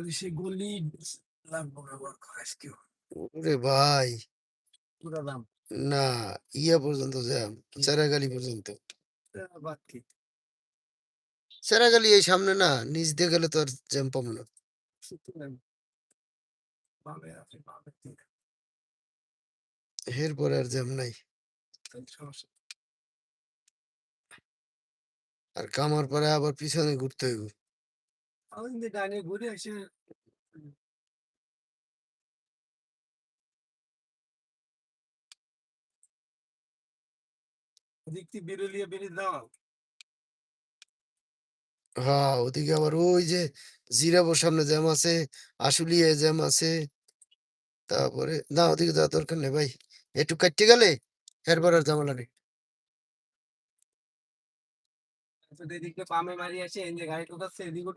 সে গলি লাগবো ব্যবহার করে আজকেও। ওরে ভাই! পুরা দাম। না, ইয়া পর্যন্ত জ্যাম। চেরাগালি পর্যন্ত। বাদ কি? চেরাগালি এই সামনে না, নিচ দিয়ে গেলে তো আর জ্যাম পাবো না। বামে আছে, বামের দিকে। এরপরে আর জ্যাম নাই। সমস্যা। আর কামার পরে আবার পিছনে ঘুরতে হইব। আমি কিন্তু ডাইনে ঘুরে এসে ওদিক থেকে বেরোলিয়ে বেরিয়ে দাও। হ্যাঁ, ওদিকে আবার ওই যে জিরাবোর সামনে জ্যাম আছে, আশুলিয়ায় জ্যাম আছে। তারপরে না, ওদিকে যাওয়ার দরকার নেই ভাই। একটু কাটতে গেলে এরপর আর ঝামেলা নেই। এদিক দিয়ে বামে মারি আসে এই যে গাড়ি ঢুকাচ্ছে এদিকে